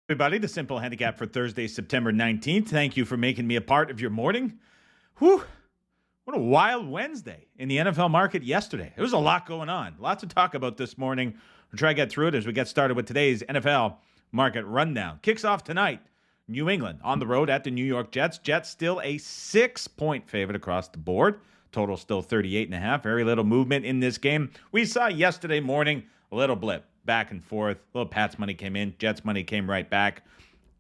Everybody, the Simple Handicap for Thursday, September 19th. Thank you for making me a part of your morning. Whew, what a wild Wednesday in the NFL market yesterday. There was a lot going on. Lots to talk about this morning. We'll try to get through it as we get started with today's NFL market rundown. Kicks off tonight, New England on the road at the New York Jets. Jets still a 6-point favorite across the board. Total still 38.5. Very little movement in this game. We saw yesterday morning a little blip. Back and forth. A little Pats money came in. Jets money came right back.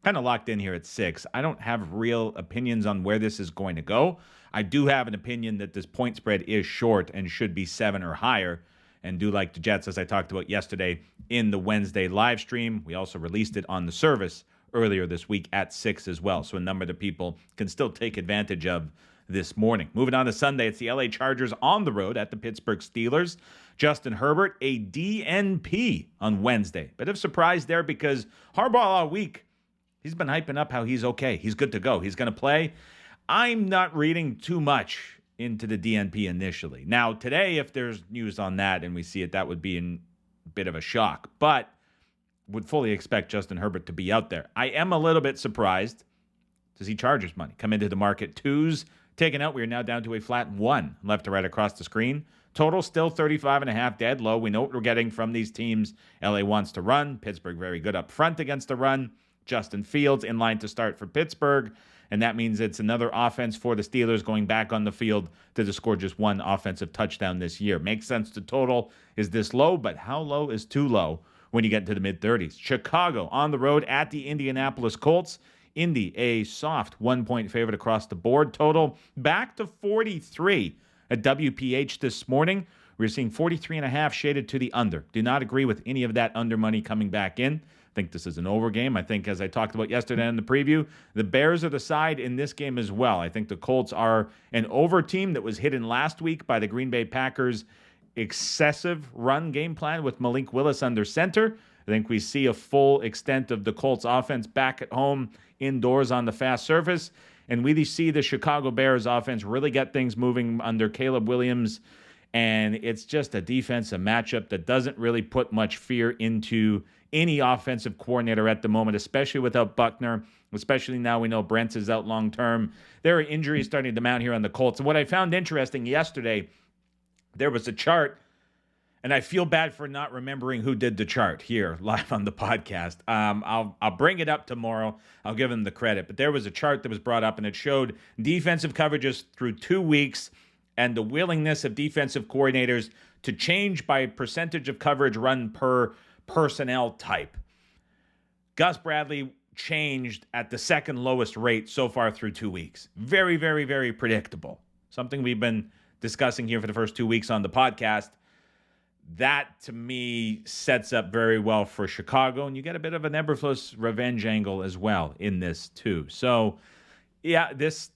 Kind of locked in here at 6. I don't have real opinions on where this is going to go. I do have an opinion that this point spread is short and should be 7 or higher. And do like the Jets, as I talked about yesterday in the Wednesday live stream. We also released it on the service earlier this week at 6 as well. So a number of the people can still take advantage of this morning. Moving on to Sunday, it's the LA Chargers on the road at the Pittsburgh Steelers. Justin Herbert, a DNP on Wednesday. Bit of surprise there because Harbaugh all week, he's been hyping up how he's okay. He's good to go. He's going to play. I'm not reading too much into the DNP initially. Now, today, if there's news on that and we see it, that would be a bit of a shock. But would fully expect Justin Herbert to be out there. I am a little bit surprised to see Chargers money come into the market. 2s taken out. We are now down to a flat 1 left to right across the screen. Total still 35.5, dead low. We know what we're getting from these teams. LA wants to run. Pittsburgh very good up front against the run. Justin Fields in line to start for Pittsburgh. And that means it's another offense for the Steelers going back on the field to score just 1 offensive touchdown this year. Makes sense to total is this low, but how low is too low when you get into the mid-30s? Chicago on the road at the Indianapolis Colts. Indy, a soft 1-point favorite across the board. Total back to 43 at WPH this morning. We're seeing 43.5 shaded to the under. Do not agree with any of that under money coming back in. I think this is an over game. I think, as I talked about yesterday in the preview, the Bears are the side in this game as well. I think the Colts are an over team that was hidden last week by the Green Bay Packers' excessive run game plan with Malik Willis under center. I think we see a full extent of the Colts offense back at home, indoors on the fast surface. And we see the Chicago Bears offense really get things moving under Caleb Williams. And it's just a defensive matchup that doesn't really put much fear into any offensive coordinator at the moment, especially without Buckner, especially now we know Brents is out long term. There are injuries starting to mount here on the Colts. And what I found interesting yesterday, there was a chart, and I feel bad for not remembering who did the chart here live on the podcast. I'll bring it up tomorrow. I'll give him the credit. But there was a chart that was brought up, and it showed defensive coverages through 2 weeks and the willingness of defensive coordinators to change by percentage of coverage run per personnel type. Gus Bradley changed at the second lowest rate so far through 2 weeks. Very, very, very predictable. Something we've been discussing here for the first 2 weeks on the podcast. That, to me, sets up very well for Chicago, and you get a bit of an Eberflus revenge angle as well in this, too. So, yeah, this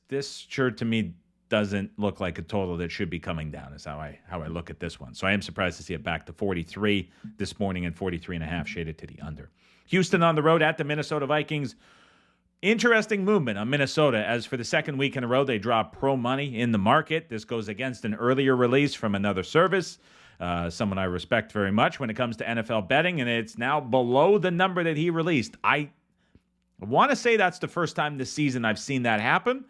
sure, to me, doesn't look like a total that should be coming down is how I look at this one. So I am surprised to see it back to 43 this morning and 43.5 shaded to the under. Houston on the road at the Minnesota Vikings. Interesting movement on Minnesota, as for the second week in a row, they draw pro money in the market. This goes against an earlier release from another service, someone I respect very much when it comes to NFL betting, and it's now below the number that he released. I want to say that's the first time this season I've seen that happen.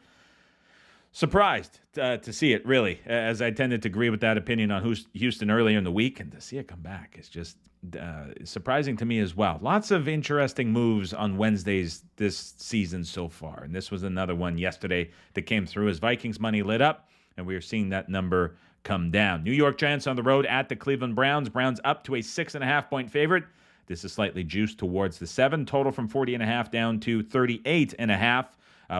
Surprised to see it, really, as I tended to agree with that opinion on Houston earlier in the week, and to see it come back is just surprising to me as well. Lots of interesting moves on Wednesdays this season so far, and this was another one yesterday that came through as Vikings money lit up, and we are seeing that number come down. New York Giants on the road at the Cleveland Browns. Browns up to a 6.5-point favorite. This is slightly juiced towards the 7. Total from 40.5 down to 38.5.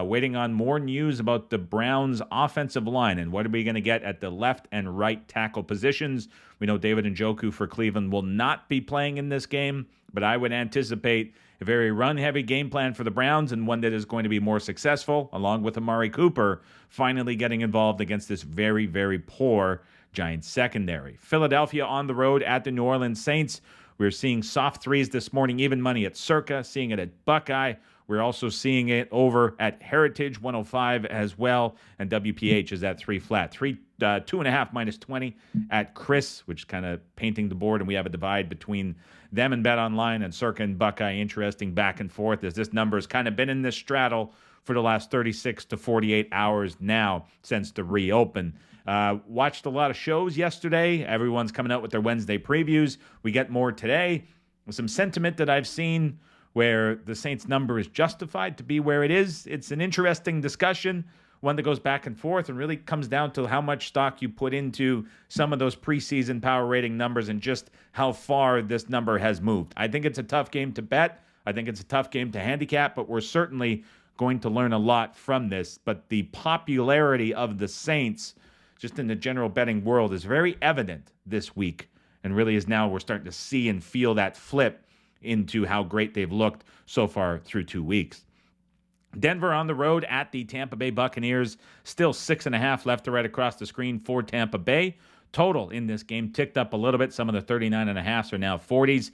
Waiting on more news about the Browns' offensive line and what are we going to get at the left and right tackle positions. We know David Njoku for Cleveland will not be playing in this game, but I would anticipate a very run-heavy game plan for the Browns and one that is going to be more successful, along with Amari Cooper finally getting involved against this very, very poor Giants secondary. Philadelphia on the road at the New Orleans Saints. We're seeing soft threes this morning, even money at Circa, seeing it at Buckeye. We're also seeing it over at Heritage 105 as well, and WPH is at 3 flat. 2.5 minus 20 at Chris, which is kind of painting the board, and we have a divide between them and Bet Online and Circa and Buckeye. Interesting back and forth as this number has kind of been in this straddle for the last 36 to 48 hours now since the reopen. Watched a lot of shows yesterday. Everyone's coming out with their Wednesday previews. We get more today. Some sentiment that I've seen where the Saints number is justified to be where it is. It's an interesting discussion, one that goes back and forth and really comes down to how much stock you put into some of those preseason power rating numbers and just how far this number has moved. I think it's a tough game to bet. I think it's a tough game to handicap, but we're certainly going to learn a lot from this. But the popularity of the Saints, just in the general betting world, is very evident this week, and really is now we're starting to see and feel that flip into how great they've looked so far through 2 weeks. Denver on the road at the Tampa Bay Buccaneers. Still 6.5 left to right across the screen for Tampa Bay. Total in this game ticked up a little bit. Some of the 39.5s are now 40s.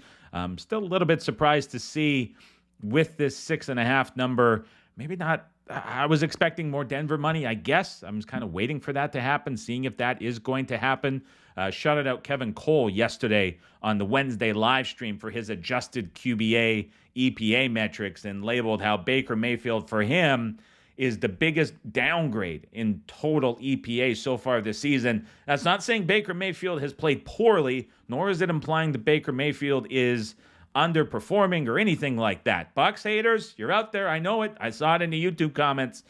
Still a little bit surprised to see with this 6.5 number. Maybe not. I was expecting more Denver money, I guess. I'm just kind of waiting for that to happen, seeing if that is going to happen. Shouted out Kevin Cole yesterday on the Wednesday live stream for his adjusted QBA EPA metrics and labeled how Baker Mayfield for him is the biggest downgrade in total EPA so far this season. That's not saying Baker Mayfield has played poorly, nor is it implying that Baker Mayfield is underperforming or anything like that. Bucs haters, you're out there. I know it. I saw it in the YouTube comments.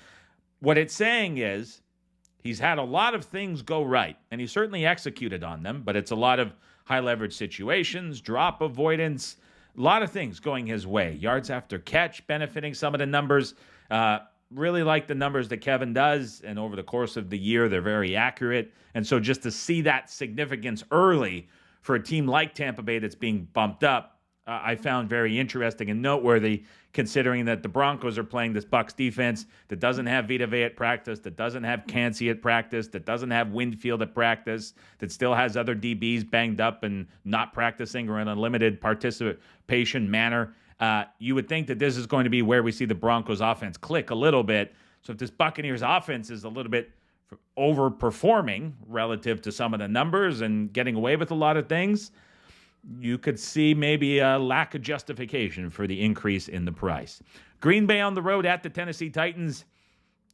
What it's saying is he's had a lot of things go right, and he certainly executed on them, but it's a lot of high-leverage situations, drop avoidance, a lot of things going his way. Yards after catch benefiting some of the numbers. Really like the numbers that Kevin does, and over the course of the year, they're very accurate. And so just to see that significance early for a team like Tampa Bay that's being bumped up, I found very interesting and noteworthy, considering that the Broncos are playing this Bucs defense that doesn't have Vita Vea at practice, that doesn't have Cansey at practice, that doesn't have Winfield at practice, that still has other DBs banged up and not practicing or in a limited participation manner. You would think that this is going to be where we see the Broncos offense click a little bit. So if this Buccaneers offense is a little bit overperforming relative to some of the numbers and getting away with a lot of things, you could see maybe a lack of justification for the increase in the price. Green Bay on the road at the Tennessee Titans.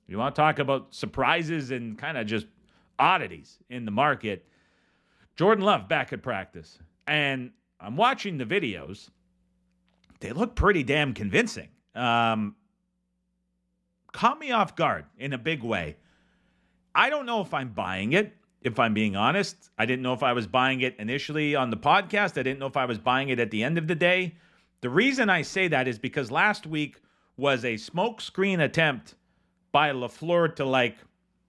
You want to talk about surprises and kind of just oddities in the market. Jordan Love back at practice. And I'm watching the videos. They look pretty damn convincing. Caught me off guard in a big way. I don't know if I'm buying it. If I'm being honest, I didn't know if I was buying it initially on the podcast. I didn't know if I was buying it at the end of the day. The reason I say that is because last week was a smokescreen attempt by LaFleur to like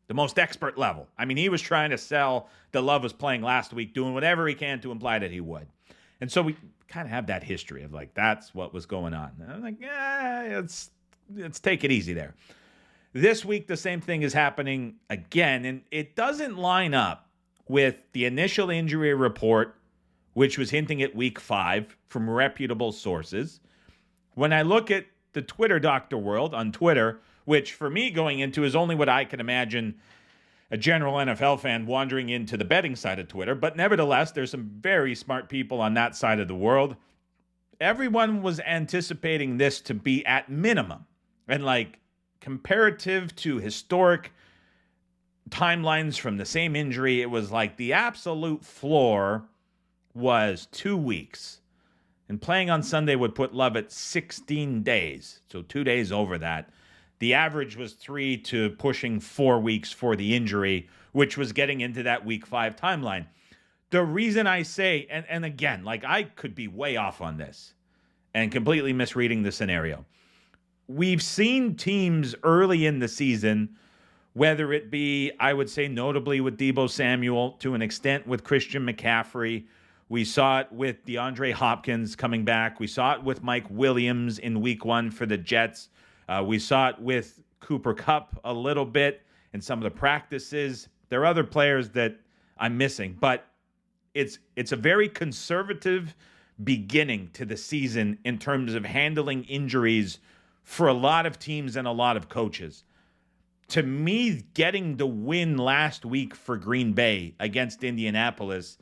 the most expert level. I mean, he was trying to sell that Love was playing last week, doing whatever he can to imply that he would. And so we kind of have that history of like, that's what was going on. And I'm like, let's take it easy there. This week, the same thing is happening again, and it doesn't line up with the initial injury report, which was hinting at week 5 from reputable sources. When I look at the Twitter doctor world on Twitter, which for me going into is only what I can imagine a general NFL fan wandering into the betting side of Twitter, but nevertheless, there's some very smart people on that side of the world. Everyone was anticipating this to be at minimum, and like, comparative to historic timelines from the same injury, it was like the absolute floor was 2 weeks. And playing on Sunday would put Love at 16 days, so 2 days over that. The average was 3 to pushing 4 weeks for the injury, which was getting into that week 5 timeline. The reason I say, and again, like I could be way off on this and completely misreading the scenario. We've seen teams early in the season, whether it be, I would say, notably with Deebo Samuel, to an extent with Christian McCaffrey. We saw it with DeAndre Hopkins coming back. We saw it with Mike Williams in week 1 for the Jets. We saw it with Cooper Kupp a little bit in some of the practices. There are other players that I'm missing, but it's a very conservative beginning to the season in terms of handling injuries for a lot of teams and a lot of coaches. To me, getting the win last week for Green Bay against Indianapolis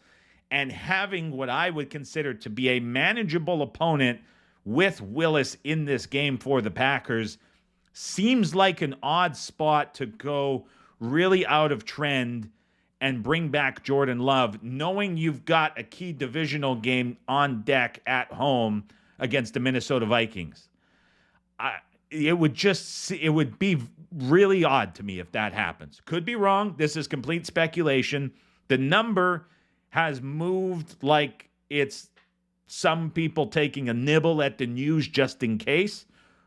and having what I would consider to be a manageable opponent with Willis in this game for the Packers seems like an odd spot to go really out of trend and bring back Jordan Love, knowing you've got a key divisional game on deck at home against the Minnesota Vikings. It would be really odd to me if that happens. Could be wrong. This is complete speculation. The number has moved like it's some people taking a nibble at the news just in case.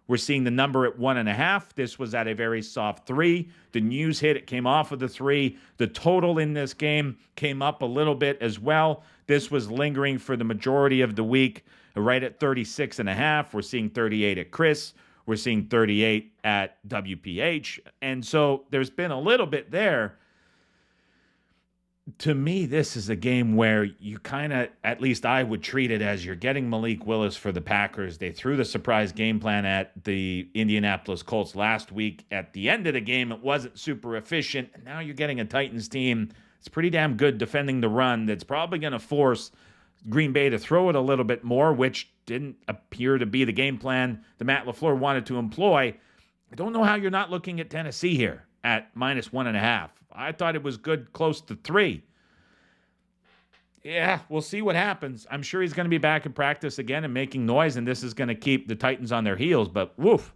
We're seeing the number at 1.5. This was at a very soft 3. The news hit. It came off of the 3. The total in this game came up a little bit as well. This was lingering for the majority of the week, right at 36.5. We're seeing 38 at Chris. We're seeing 38 at WPH. And so there's been a little bit there. To me, this is a game where you kind of, at least I would treat it as you're getting Malik Willis for the Packers. They threw the surprise game plan at the Indianapolis Colts last week. At the end of the game, it wasn't super efficient. And now you're getting a Titans team that's pretty damn good defending the run that's probably going to force Green Bay to throw it a little bit more, which didn't appear to be the game plan that Matt LaFleur wanted to employ. I don't know how you're not looking at Tennessee here at -1.5. I thought it was good close to 3. Yeah, we'll see what happens. I'm sure he's going to be back in practice again and making noise, and this is going to keep the Titans on their heels. But woof,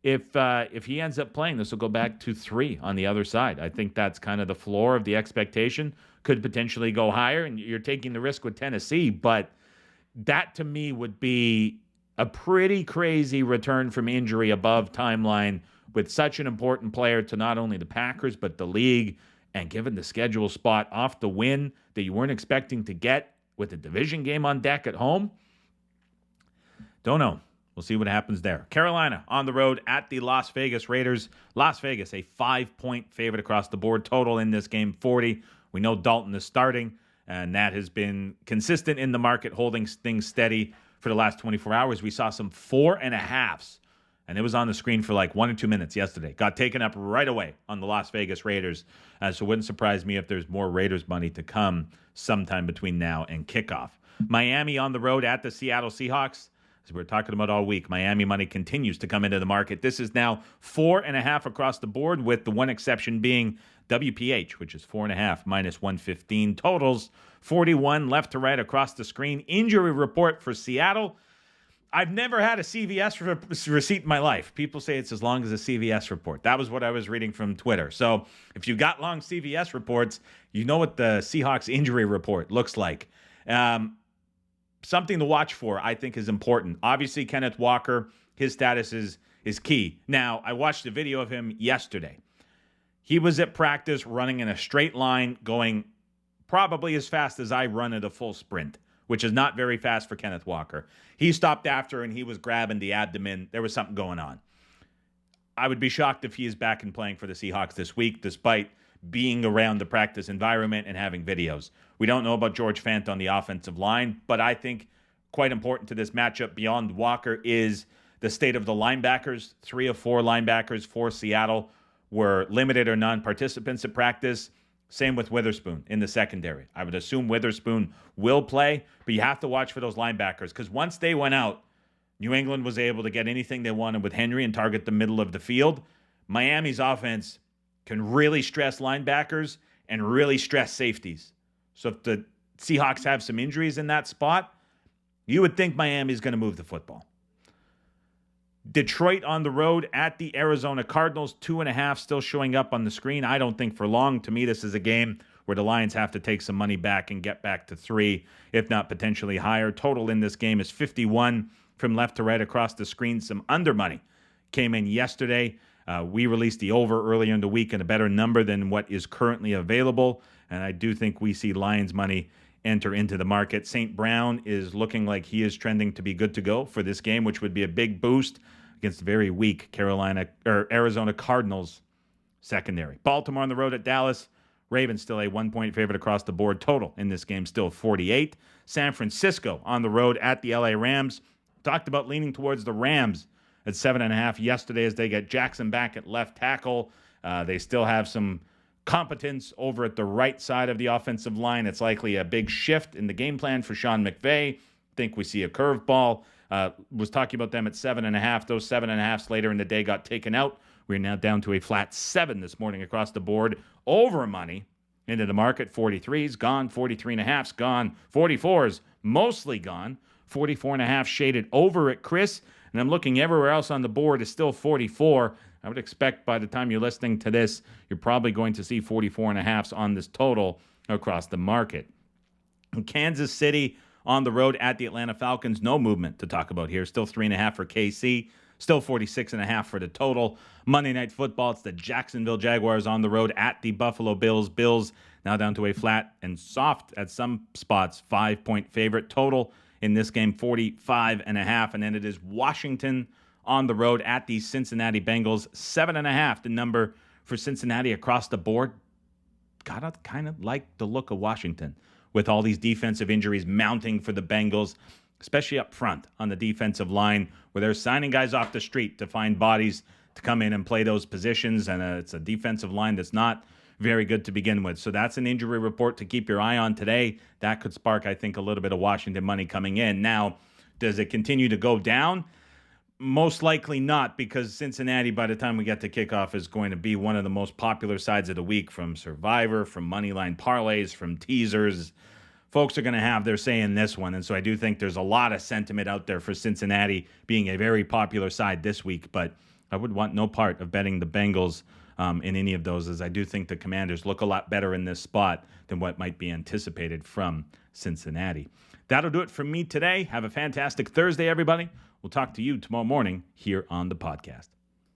if he ends up playing, this will go back to 3 on the other side. I think that's kind of the floor of the expectation. Could potentially go higher, and you're taking the risk with Tennessee. But that, to me, would be a pretty crazy return from injury above timeline with such an important player to not only the Packers but the league, and given the schedule spot off the win that you weren't expecting to get with a division game on deck at home. Don't know. We'll see what happens there. Carolina on the road at the Las Vegas Raiders. Las Vegas, a 5-point favorite across the board. Total in this game, 40. We know Dalton is starting, and that has been consistent in the market, holding things steady for the last 24 hours. We saw some 4.5s, and it was on the screen for like 1 or 2 minutes yesterday. Got taken up right away on the Las Vegas Raiders. So it wouldn't surprise me if there's more Raiders money to come sometime between now and kickoff. Miami on the road at the Seattle Seahawks. As we're talking about all week, Miami money continues to come into the market. This is now 4.5 across the board, with the one exception being WPH, which is 4.5 -115. Totals 41 left to right across the screen. Injury report for Seattle. I've never had a CVS receipt in my life. People say it's as long as a CVS report. That was what I was reading from Twitter. So if you got long CVS reports, you know what the Seahawks injury report looks like. Something to watch for, I think, is important. Obviously, Kenneth Walker, his status is key. Now, I watched a video of him yesterday. He was at practice running in a straight line, going probably as fast as I run at a full sprint, which is not very fast for Kenneth Walker. He stopped after, and he was grabbing the abdomen. There was something going on. I would be shocked if he is back and playing for the Seahawks this week, despite being around the practice environment and having videos. We don't know about George Fant on the offensive line, but I think quite important to this matchup beyond Walker is the state of the linebackers. 3 of 4 linebackers for Seattle were limited or non-participants at practice. Same with Witherspoon in the secondary. I would assume Witherspoon will play, but you have to watch for those linebackers, because once they went out, New England was able to get anything they wanted with Henry and target the middle of the field. Miami's offense can really stress linebackers and really stress safeties. So if the Seahawks have some injuries in that spot, you would think Miami's going to move the football. Detroit on the road at the Arizona Cardinals, 2.5 still showing up on the screen. I don't think for long. To me, this is a game where the Lions have to take some money back and get back to 3, if not potentially higher. Total in this game is 51 from left to right across the screen. Some under money came in yesterday. We released the over earlier in the week and a better number than what is currently available. And I do think we see Lions money enter into the market. St. Brown is looking like he is trending to be good to go for this game, which would be a big boost against very weak Arizona Cardinals secondary. Baltimore on the road at Dallas. Ravens still a 1-point favorite across the board. Total in this game still 48. San Francisco on the road at the LA Rams. Talked about leaning towards the Rams at 7.5 yesterday as they get Jackson back at left tackle. They still have some competence over at the right side of the offensive line. It's likely a big shift in the game plan for Sean McVay. Think we see a curveball. Was talking about them at 7.5. Those 7.5s later in the day got taken out. We're now down to a flat 7 this morning across the board. Over money into the market. 43's gone. 43.5's gone. 44's mostly gone. 44.5 shaded over at Chris. And I'm looking everywhere else on the board is still 44. I would expect by the time you're listening to this, you're probably going to see 44.5s on this total across the market. In Kansas City on the road at the Atlanta Falcons, no movement to talk about here. Still 3.5 for KC. Still 46.5 for the total. Monday Night Football, it's the Jacksonville Jaguars on the road at the Buffalo Bills. Bills now down to a flat and soft at some spots 5-point favorite. Total in this game 45.5. And then it is Washington on the road at the Cincinnati Bengals. 7.5 the number for Cincinnati across the board. Gotta kind of like the look of Washington with all these defensive injuries mounting for the Bengals, especially up front on the defensive line where they're signing guys off the street to find bodies to come in and play those positions. And it's a defensive line that's not very good to begin with. So that's an injury report to keep your eye on today. That could spark, I think, a little bit of Washington money coming in. Now, does it continue to go down? Most likely not, because Cincinnati, by the time we get to kickoff, is going to be one of the most popular sides of the week from Survivor, from Moneyline Parlays, from teasers. Folks are going to have their say in this one, and so I do think there's a lot of sentiment out there for Cincinnati being a very popular side this week, but I would want no part of betting the Bengals in any of those, as I do think the Commanders look a lot better in this spot than what might be anticipated from Cincinnati. That'll do it for me today. Have a fantastic Thursday, everybody. We'll talk to you tomorrow morning here on the podcast.